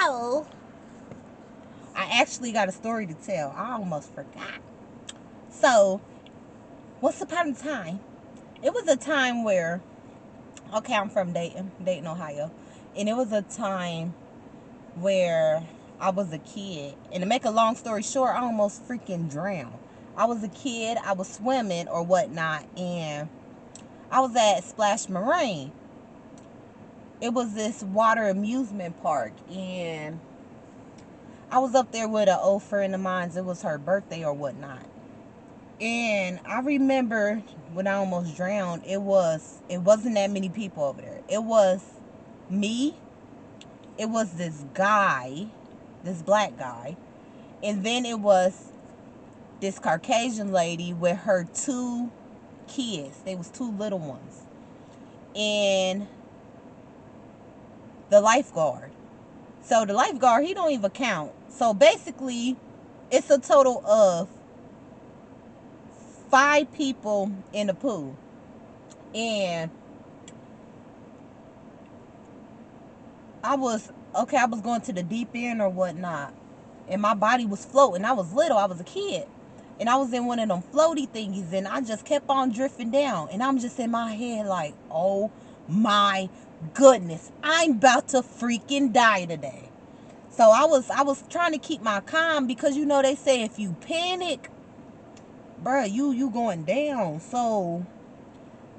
So, I actually got a story to tell. I almost forgot. So, once upon a time, it was a time where, okay, I'm from Dayton, Ohio. And it was a time where I was a kid. And to make a long story short, I almost freaking drowned. I was a kid, I was swimming or whatnot, and I was at Splash Marine. It was this water amusement park, and I was up there with an old friend of mine. It was her birthday or whatnot. And I remember when I almost drowned, it wasn't that many people over there. It was me, it was this guy, this black guy, and then it was this Caucasian lady with her two kids. They was two little ones. And the lifeguard. So the lifeguard, he don't even count. So basically, it's a total of 5 people in the pool. And I was going to the deep end or whatnot. And my body was floating. I was little, I was a kid. And I was in one of them floaty thingies, and I just kept on drifting down. And I'm just in my head like, oh my goodness, I'm about to freaking die today. So I was trying to keep my calm, because you know they say if you panic, bruh, you going down. So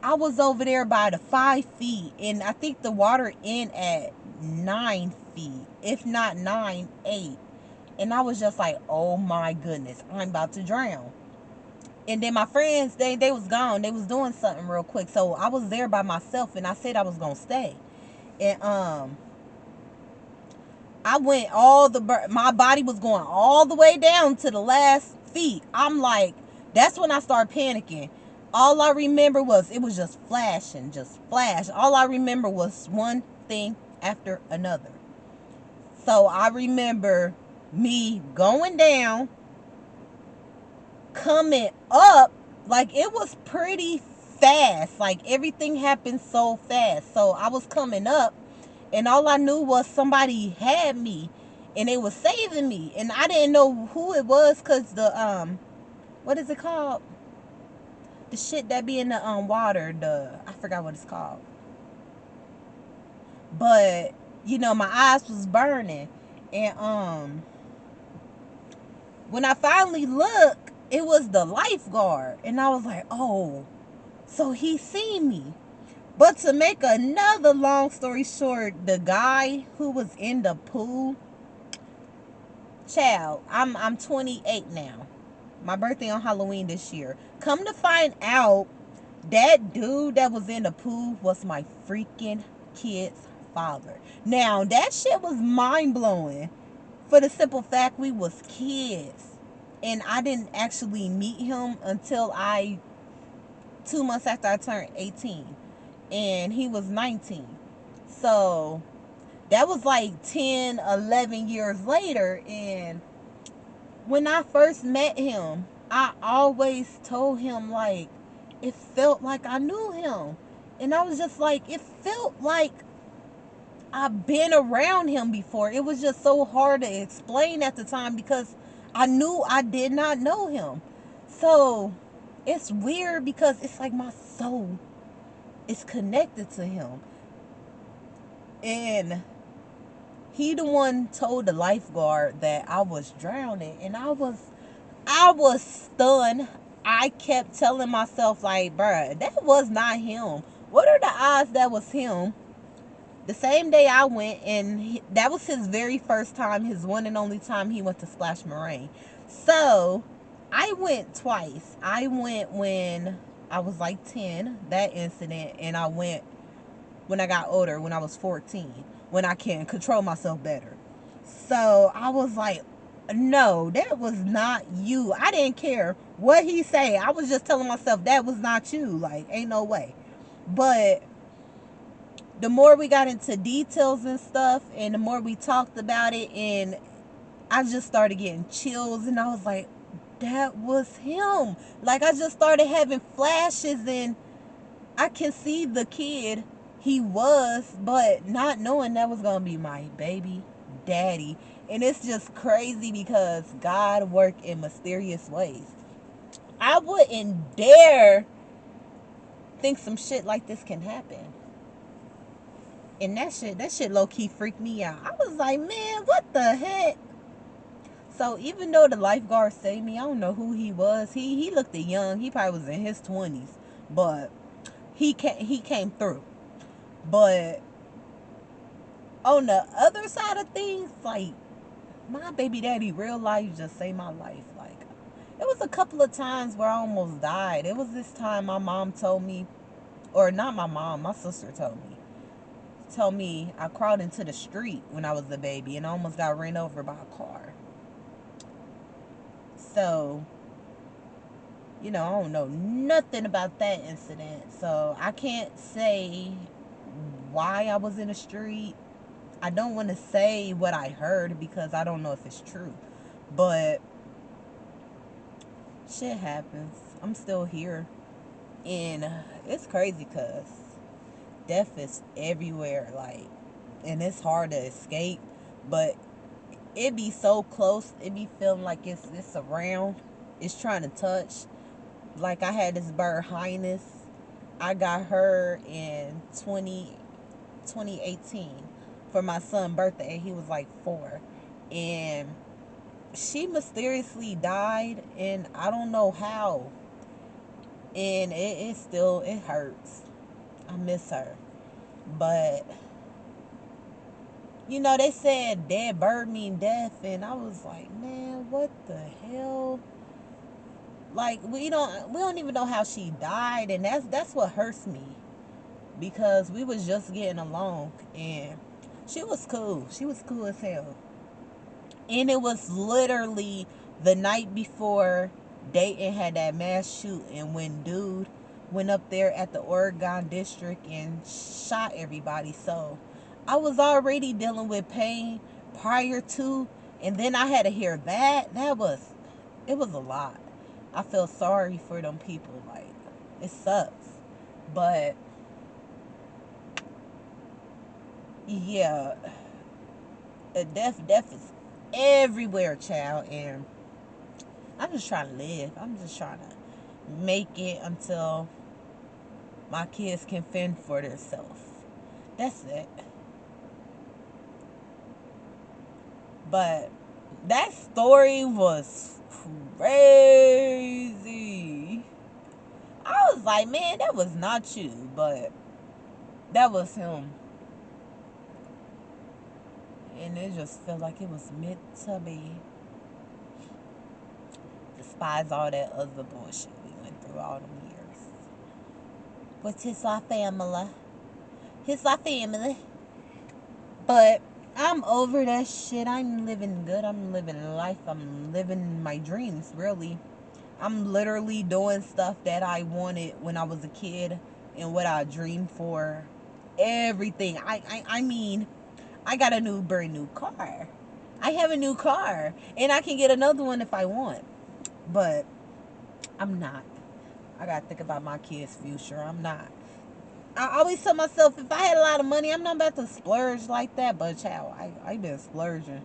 I was over there by the 5 feet, and I think the water in at 9 feet, if not 9, 8. And I was just like, oh my goodness, I'm about to drown. And then my friends, they was gone. They was doing something real quick. So I was there by myself, and I said I was gonna stay. And I went my body was going all the way down to the last feet. I'm like, that's when I started panicking. All I remember was it was just flashing, just flash. All I remember was one thing after another. So I remember me going down, coming up, like it was pretty fast. Like everything happened so fast. So I was coming up, and all I knew was somebody had me, and they was saving me, and I didn't know who it was, because the what is it called, the shit that be in the water, I forgot what it's called, but you know my eyes was burning. And when I finally looked, it was the lifeguard, and I was like, oh, so he seen me. But to make another long story short, the guy who was in the pool, child, I'm 28 now. My birthday on Halloween this year. Come to find out, that dude that was in the pool was my freaking kid's father. Now, that shit was mind blowing, for the simple fact we was kids. And I didn't actually meet him until 2 months after I turned 18. And he was 19. So that was like 10, 11 years later. And when I first met him, I always told him, like, it felt like I knew him. And I was just like, it felt like I've been around him before. It was just so hard to explain at the time, because I knew I did not know him. So it's weird, because it's like my soul is connected to him. And he the one told the lifeguard that I was drowning, and I was stunned. I kept telling myself, like, bruh, that was not him. What are the odds that was him? The same day I went, and that was his very first time, his one and only time he went to Splash Marine. So I went twice. I went when I was like 10, that incident, and I went when I got older, when I was 14, when I can control myself better. So I was like, no, that was not you. I didn't care what he say. I was just telling myself that was not you. Like, ain't no way. But the more we got into details and stuff, and the more we talked about it, and I just started getting chills, and I was like, that was him. Like, I just started having flashes, and I can see the kid he was, but not knowing that was gonna be my baby daddy. And it's just crazy because God work in mysterious ways. I wouldn't dare think some shit like this can happen. And that shit low key freaked me out. I was like, man, what the heck? So even though the lifeguard saved me, I don't know who he was. He looked young. He probably was in his 20s, but he came through. But on the other side of things, like my baby daddy, real life just saved my life. Like it was a couple of times where I almost died. It was this time my mom told me, or not my mom, my sister told me I crawled into the street when I was a baby and I almost got ran over by a car. So, I don't know nothing about that incident. So I can't say why I was in the street. I don't want to say what I heard because I don't know if it's true. But shit happens. I'm still here. And it's crazy because death is everywhere. Like, and it's hard to escape. But it be so close. It be feeling like it's around. It's trying to touch. Like I had this bird Highness. I got her in 2018 for my son's birthday. He was like 4. And she mysteriously died and I don't know how. And it hurts. I miss her. But they said dead bird mean death and I was like, man, what the hell? Like we don't even know how she died and that's what hurts me because we was just getting along and she was cool. She was cool as hell. And it was literally the night before Dayton had that mass shooting when dude went up there at the Oregon district and shot everybody. So I was already dealing with pain prior to, and then I had to hear that. It was a lot. I feel sorry for them people. Like, it sucks. But yeah, death is everywhere, child, and I'm just trying to live. I'm just trying to make it until my kids can fend for themselves. That's it. But that story was crazy. I was like, man, that was not you, but that was him. And it just felt like it was meant to be. Despise all that other bullshit we went through all them years. But it's our family. It's our family. But I'm over that shit. I'm living good. I'm living life. I'm living my dreams, really. I'm literally doing stuff that I wanted when I was a kid and what I dreamed for. Everything. I mean, I got a brand new car. I have a new car. And I can get another one if I want. But I'm not. I gotta think about my kids' future. I'm not. I always tell myself if I had a lot of money, I'm not about to splurge like that. But child, I been splurging.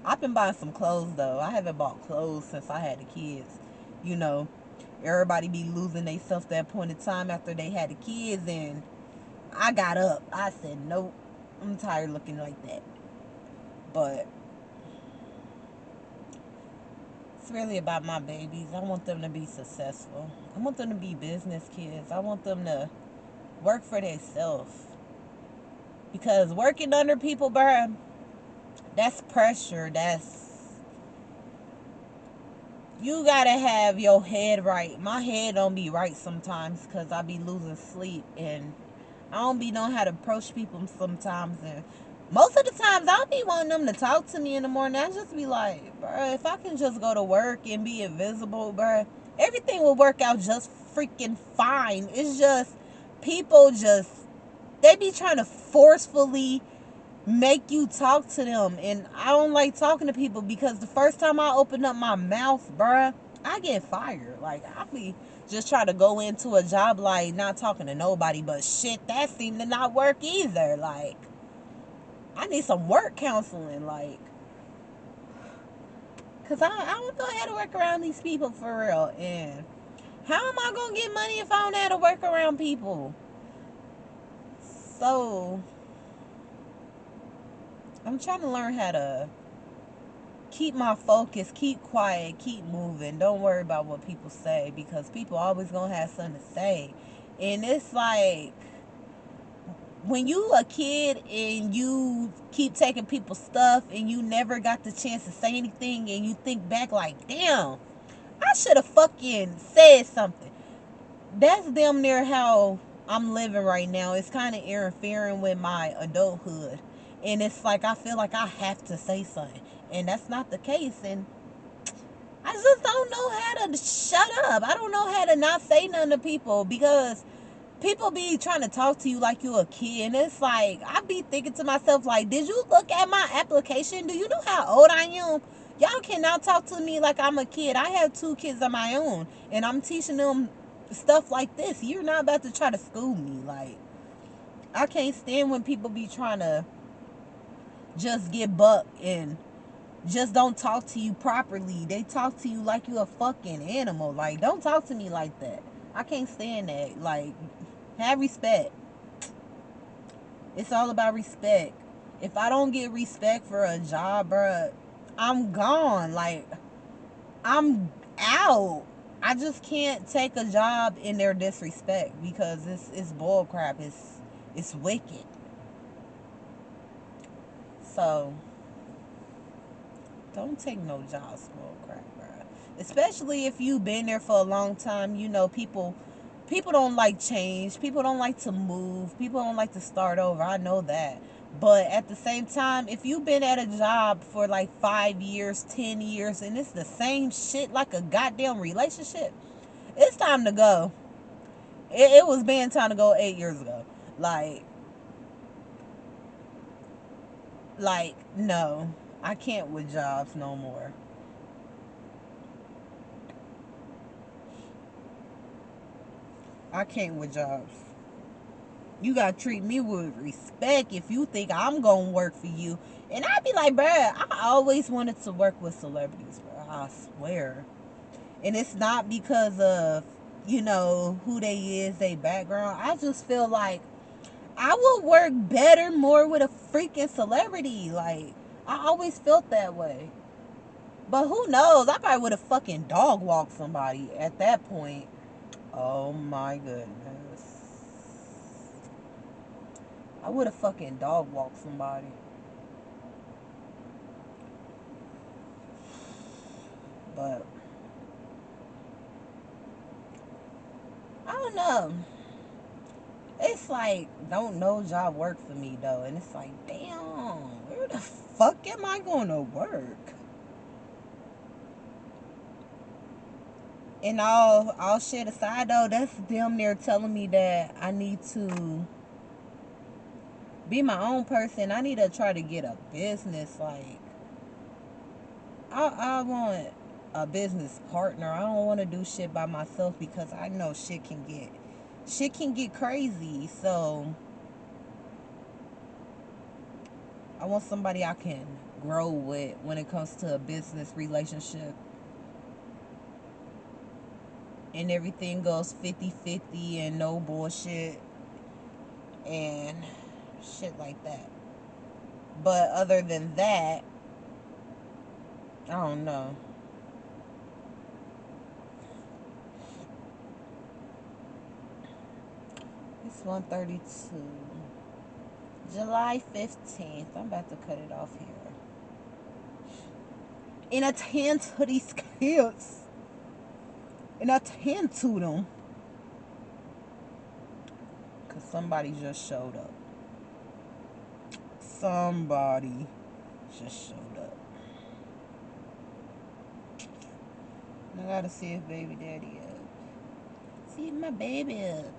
I've been buying some clothes though. I haven't bought clothes since I had the kids. You know, everybody be losing themselves that point in time after they had the kids, and I got up. I said nope. I'm tired of looking like that. But it's really about my babies. I want them to be successful. I want them to be business kids. I want them to work for themselves. Because working under people, bruh, that's pressure. You gotta have your head right. My head don't be right sometimes because I be losing sleep and I don't be knowing how to approach people sometimes. And most of the times I'll be wanting them to talk to me in the morning. I just be like, bruh, if I can just go to work and be invisible, bruh, everything will work out just freaking fine. It's just people they be trying to forcefully make you talk to them, and I don't like talking to people because the first time I open up my mouth, bruh, I get fired. Like, I be just trying to go into a job like not talking to nobody, but shit, that seemed to not work either. Like, I need some work counseling, like, cause I don't know how to work around these people for real. And how am I gonna get money if I don't know how to work around people? So I'm trying to learn how to keep my focus, keep quiet, keep moving. Don't worry about what people say, because people always gonna have something to say. And it's like, when you a kid and you keep taking people's stuff and you never got the chance to say anything, and you think back like, damn, I should have fucking said something. That's damn near how I'm living right now. It's kind of interfering with my adulthood. And it's like, I feel like I have to say something. And that's not the case. And I just don't know how to shut up. I don't know how to not say nothing to people, because people be trying to talk to you like you a kid. And it's like, I be thinking to myself, like, did you look at my application? Do you know how old I am? Y'all cannot talk to me like I'm a kid. I have 2 kids of my own, and I'm teaching them stuff like this. You're not about to try to school me. Like, I can't stand when people be trying to just get buck and just don't talk to you properly. They talk to you like you a fucking animal. Like, don't talk to me like that. I can't stand that. Like, have respect. It's all about respect. If I don't get respect for a job, bruh, I'm gone. Like, I'm out. I just can't take a job in their disrespect, because it's bull crap. It's wicked. So don't take no jobs bull crap, bruh. Especially if you've been there for a long time. You know, people don't like change. People don't like to move. People don't like to start over. I know that. But at the same time, if you've been at a job for like 5 years, 10 years, and it's the same shit like a goddamn relationship, it's time to go. It was being time to go 8 years ago. Like, no, I can't with jobs no more. I can't with jobs. You gotta treat me with respect if you think I'm gonna work for you. And I'd be like, bruh, I always wanted to work with celebrities, bro. I swear. And it's not because of, who they is, their background. I just feel like I would work better more with a freaking celebrity. Like, I always felt that way. But who knows? I probably would have fucking dog walked somebody at that point. Oh my goodness. I would have fucking dog walked somebody. But I don't know. It's like, don't no job work for me though. And it's like, damn, where the fuck am I gonna work? And all shit aside though, that's damn near telling me that I need to be my own person. I need to try to get a business. Like, I want a business partner. I don't want to do shit by myself, because I know shit can get crazy. So I want somebody I can grow with when it comes to a business relationship, and everything goes 50-50 and no bullshit and shit like that. But other than that, I don't know. It's 1:32. July 15th. I'm about to cut it off here. And attend to these kids. And attend to them. Because somebody just showed up. Somebody just showed up. And I gotta see if baby daddy up. See if my baby up.